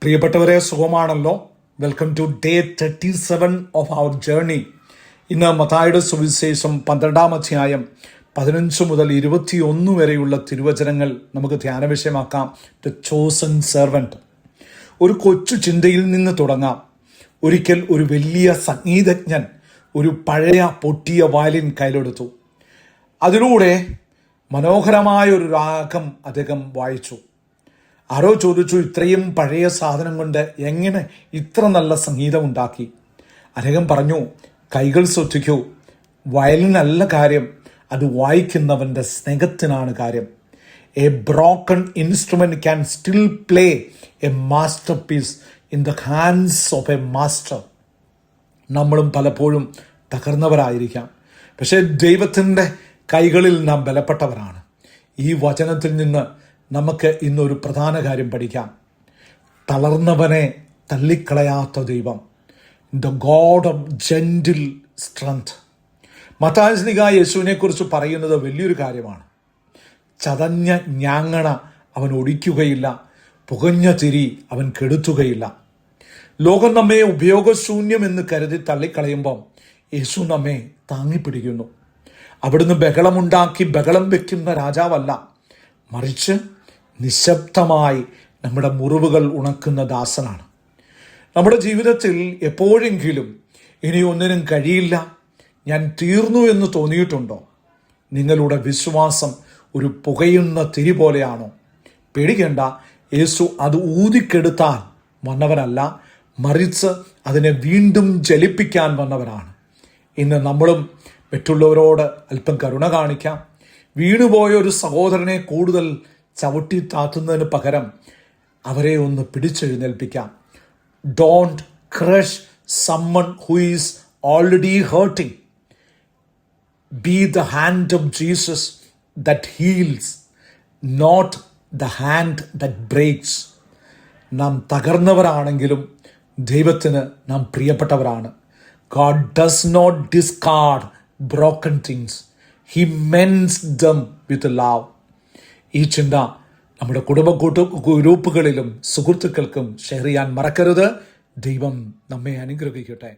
പ്രിയപ്പെട്ടവരെ, സുഖമാണല്ലോ? Welcome to day 37 of our journey. ഇന്ന് മത്തായിയുടെ സുവിശേഷം 12-ാം അധ്യായം 15 മുതൽ 21 വരെയുള്ള തിരുവചനങ്ങൾ നമുക്ക് ധ്യാന വിഷയമാക്കാം. The chosen servant. ഒരു കൊച്ചു ചിന്തയിൽ നിന്ന് തുടങ്ങാം. ഒരിക്കൽ ഒരു വലിയ സംഗീതജ്ഞൻ ഒരു പഴയ പൊട്ടിയ വയലിൻ കയ്യിലെടുത്തു. അതിലൂടെ മനോഹരമായ ഒരു രാഗം അദ്ദേഹം വായിച്ചു. ആരോ ചോദിച്ചു, ഇത്രയും പഴയ സാധനം കൊണ്ട് എങ്ങനെ ഇത്ര നല്ല സംഗീതം ഉണ്ടാക്കി? അദ്ദേഹം പറഞ്ഞു, കൈകൾ ശ്രദ്ധിക്കൂ, വയലിനല്ല കാര്യം, അത് വായിക്കുന്നവൻ്റെ സ്നേഹത്തിനാണ് കാര്യം. A broken instrument can still play A master piece in the hands of A master. നമ്മളും പലപ്പോഴും തകർന്നവരായിരിക്കാം, പക്ഷേ ദൈവത്തിൻ്റെ കൈകളിൽ നാം ബലപ്പെട്ടവരാണ്. ഈ വചനത്തിൽ നിന്ന് നമുക്ക് ഇന്നൊരു പ്രധാന കാര്യം പഠിക്കാം. തളർന്നവനെ തള്ളിക്കളയാത്ത ദൈവം, the God of gentle strength. Mathai ശ്ലീഹ യേശുവിനെ കുറിച്ച് പറയുന്നത് വലിയൊരു കാര്യമാണ്. ചതഞ്ഞ ഞാങ്ങണ അവൻ ഒടിക്കുകയില്ല, പുകഞ്ഞ തിരി അവൻ കെടുത്തുകയില്ല. ലോകം നമ്മെ ഉപയോഗശൂന്യം എന്ന് കരുതി തള്ളിക്കളയുമ്പം യേശു നമ്മെ താങ്ങിപ്പിടിക്കുന്നു. അവിടുന്ന് ബഹളമുണ്ടാക്കി ബഹളം വെക്കുന്ന രാജാവല്ല, മറിച്ച് നിശബ്ദമായി നമ്മുടെ മുറിവുകൾ ഉണക്കുന്ന ദാസനാണ്. നമ്മുടെ ജീവിതത്തിൽ എപ്പോഴെങ്കിലും ഇനി ഒന്നിനും കഴിയില്ല, ഞാൻ തീർന്നു എന്ന് തോന്നിയിട്ടുണ്ടോ? നിങ്ങളുടെ വിശ്വാസം ഒരു പുകയുന്ന തിരി പോലെയാണോ? പേടിക്കേണ്ട, യേശു അത് ഊതിക്കെടുത്താൻ വന്നവനല്ല, മറിച്ച് അതിനെ വീണ്ടും ജലിപ്പിക്കാൻ വന്നവനാണ്. ഇന്ന് നമ്മളും മറ്റുള്ളവരോട് അല്പം കരുണ കാണിക്കാം. വീണുപോയ ഒരു സഹോദരനെ കൂടുതൽ ചവിട്ടി താത്തുന്നതിന് പകരം അവരെ ഒന്ന് പിടിച്ചെഴുന്നേൽപ്പിക്കാം. Don't crush someone who is already hurting. Be the hand of Jesus that heals, not the hand that breaks. നാം തകർന്നവരാണെങ്കിലും ദൈവത്തിന് നാം പ്രിയപ്പെട്ടവരാണ്. God does not discard broken things. He mends them with love. ഈ ചിന്ത നമ്മുടെ കുടുംബ ഗ്രൂപ്പുകളിലും സുഹൃത്തുക്കൾക്കും ഷെയർ ചെയ്യാൻ മറക്കരുത്. ദൈവം നമ്മെ അനുഗ്രഹിക്കട്ടെ.